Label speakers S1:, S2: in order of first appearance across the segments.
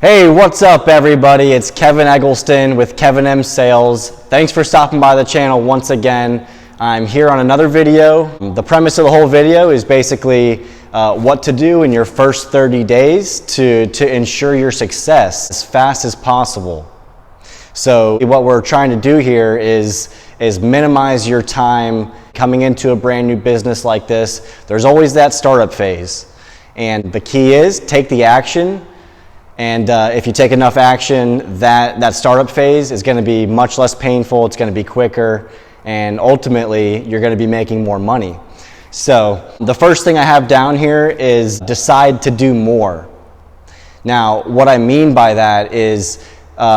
S1: Hey, what's up everybody? It's Kevin Eggleston with Kevin M Sales. Thanks for stopping by the channel once again. I'm here on another video. The premise of the whole video is basically what to do in your first 30 days to ensure your success as fast as possible. So what we're trying to do here is minimize your time coming into a brand new business like this. There's always that startup phase. And the key is take the action. And if you take enough action, that startup phase is going to be much less painful, it's going to be quicker, and ultimately you're going to be making more money. So the first thing I have down here is decide to do more. Now what I mean by that is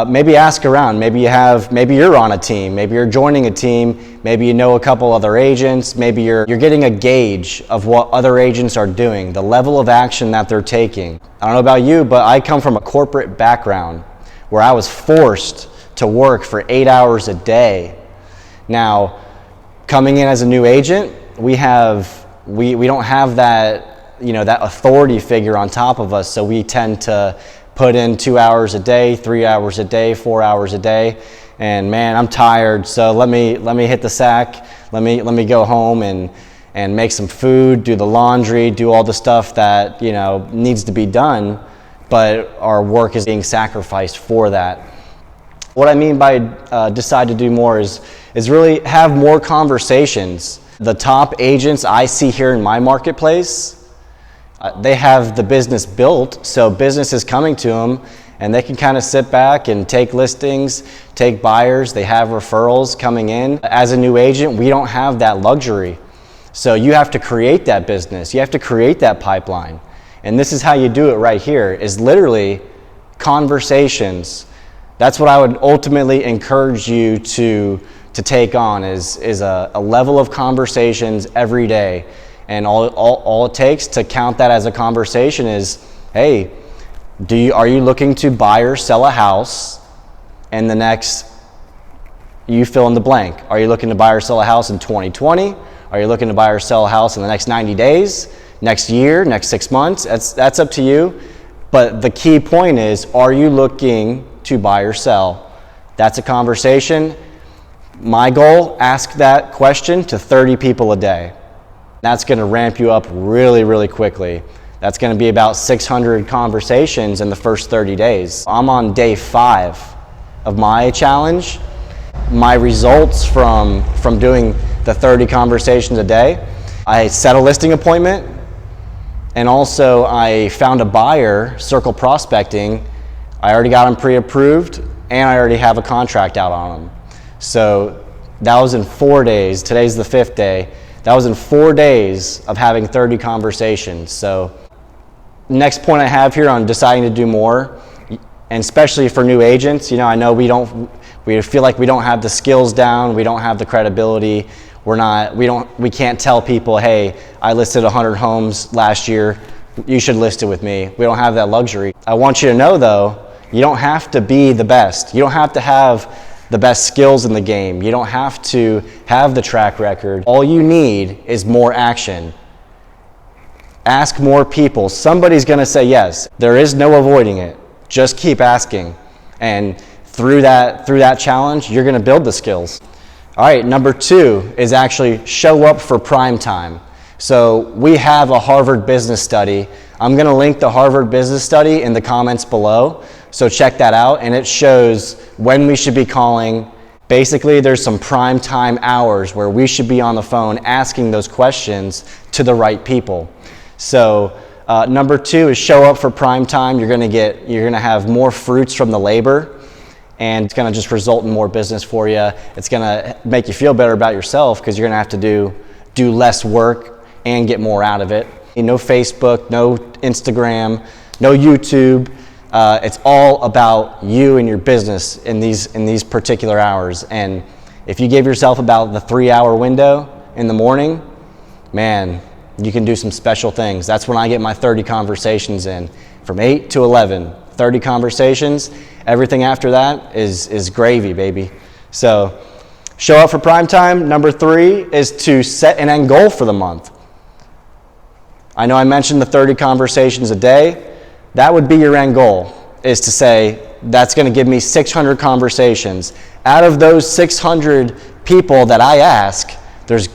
S1: maybe ask around. Maybe you're on a team, maybe you're joining a team, maybe you know a couple other agents, maybe you're getting a gauge of what other agents are doing, the level of action that they're taking. I don't know about you, but I come from a corporate background where I was forced to work for 8 hours a day. Now, coming in as a new agent, we don't have that, that authority figure on top of us, so we tend to put in 2 hours a day, 3 hours a day, 4 hours a day, and man, I'm tired, so let me hit the sack, let me go home and make some food, do the laundry, do all the stuff that needs to be done, but our work is being sacrificed for that. What I mean by decide to do more is really have more conversations. The top agents I see here in my marketplace, they have the business built, so business is coming to them and they can kind of sit back and take listings, take buyers, they have referrals coming in. As a new agent, we don't have that luxury. So you have to create that business, you have to create that pipeline. And this is how you do it right here, is literally conversations. That's what I would ultimately encourage you to take on is a level of conversations every day. And all it takes to count that as a conversation is, hey, are you looking to buy or sell a house in the next, you fill in the blank. Are you looking to buy or sell a house in 2020? Are you looking to buy or sell a house in the next 90 days, next year, next 6 months? That's up to you. But the key point is, are you looking to buy or sell? That's a conversation. My goal, ask that question to 30 people a day. That's going to ramp you up really, really quickly. That's going to be about 600 conversations in the first 30 days. I'm on day 5 of my challenge. My results from doing the 30 conversations a day, I set a listing appointment, and also I found a buyer, Circle Prospecting. I already got them pre-approved, and I already have a contract out on them. So that was in 4 days. Today's the 5th day. That was in 4 days of having 30 conversations. So next point I have here on deciding to do more, and especially for new agents, I know we feel like we don't have the skills down, we don't have the credibility, we can't tell people, hey, I listed 100 homes last year, you should list it with me. We don't have that luxury. I want you to know though, you don't have to be the best. You don't have to have the best skills in the game. You don't have to have the track record. All you need is more action. Ask more people. Somebody's going to say yes. There is no avoiding it. Just keep asking. And through that challenge, you're going to build the skills. All right, number 2 is actually show up for prime time. So we have a Harvard business study. I'm going to link the Harvard business study in the comments below. So check that out, and it shows when we should be calling. Basically, there's some prime time hours where we should be on the phone asking those questions to the right people. So number 2 is show up for prime time. You're going to have more fruits from the labor, and it's going to just result in more business for you. It's going to make you feel better about yourself because you're going to have to do less work and get more out of it. No Facebook, no Instagram, no YouTube. It's all about you and your business in these particular hours. And if you give yourself about the 3-hour window in the morning, man, you can do some special things. That's when I get my 30 conversations in, from 8 to 11. 30 conversations. Everything after that is gravy, baby. So show up for prime time. Number 3 is to set an end goal for the month. I know I mentioned the 30 conversations a day. That would be your end goal. is to say, that's going to give me 600 conversations. Out of those 600 people that I ask, there's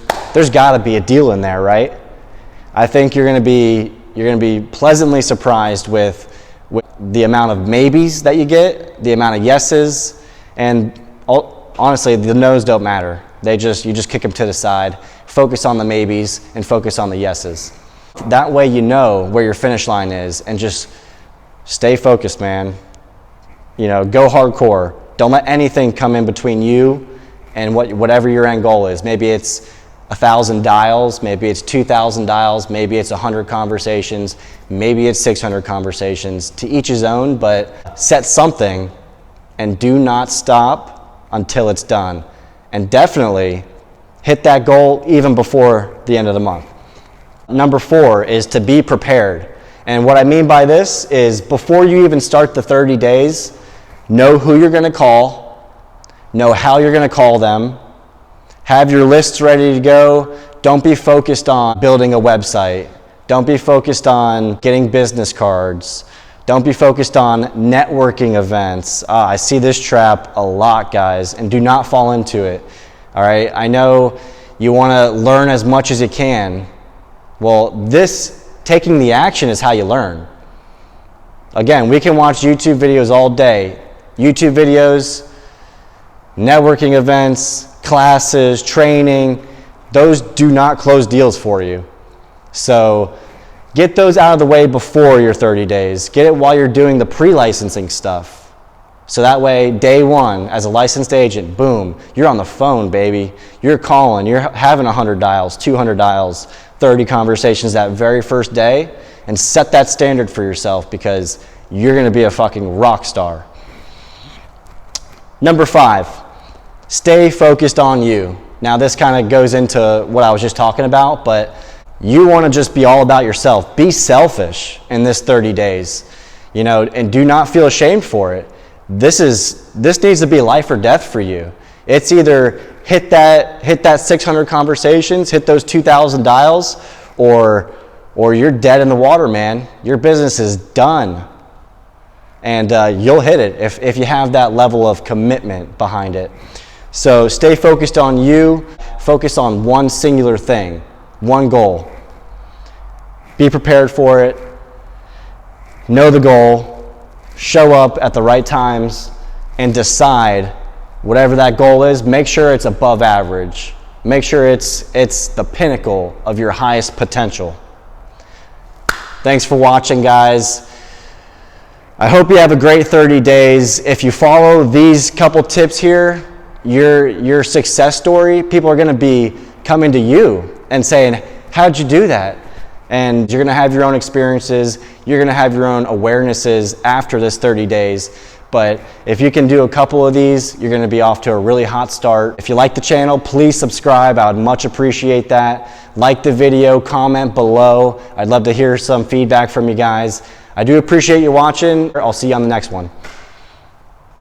S1: got to be a deal in there, right? I think you're going to be pleasantly surprised with the amount of maybes that you get, the amount of yeses, and honestly, the no's don't matter. You just kick them to the side, focus on the maybes, and focus on the yeses. That way you know where your finish line is, and just stay focused, man. You know, go hardcore. Don't let anything come in between you and whatever your end goal is. Maybe it's 1,000 dials, maybe it's 2,000 dials, maybe it's 100 conversations, maybe it's 600 conversations. To each his own, but set something and do not stop until it's done. And definitely hit that goal even before the end of the month. Number 4 is to be prepared. And what I mean by this is before you even start the 30 days, know who you're going to call, know how you're going to call them, have your lists ready to go. Don't be focused on building a website. Don't be focused on getting business cards. Don't be focused on networking events. I see this trap a lot, guys, and do not fall into it. All right, I know you want to learn as much as you can. Well, taking the action is how you learn. Again, we can watch YouTube videos all day. YouTube videos, networking events, classes, training, those do not close deals for you. So get those out of the way before your 30 days. Get it while you're doing the pre-licensing stuff. So that way, day 1, as a licensed agent, boom, you're on the phone, baby. You're calling, you're having 100 dials, 200 dials, 30 conversations that very first day, and set that standard for yourself because you're gonna be a fucking rock star. Number 5, stay focused on you. Now this kind of goes into what I was just talking about, but you want to just be all about yourself. Be selfish in this 30 days, you know, and do not feel ashamed for it. This needs to be life or death for you. It's either hit that 600 conversations, hit those 2,000 dials, or you're dead in the water, man. Your business is done. And you'll hit it if you have that level of commitment behind it. So stay focused on you. Focus on one singular thing, one goal. Be prepared for it. Know the goal. Show up at the right times and decide whatever that goal is. Make sure it's above average. Make sure it's the pinnacle of your highest potential. Thanks for watching, guys. I hope you have a great 30 days. If you follow these couple tips here, your success story, people are going to be coming to you and saying, how'd you do that? And you're going to have your own experiences. You're going to have your own awarenesses after this 30 days. But if you can do a couple of these, you're going to be off to a really hot start. If you like the channel, please subscribe. I would much appreciate that. Like the video, comment below. I'd love to hear some feedback from you guys. I do appreciate you watching. I'll see you on the next one.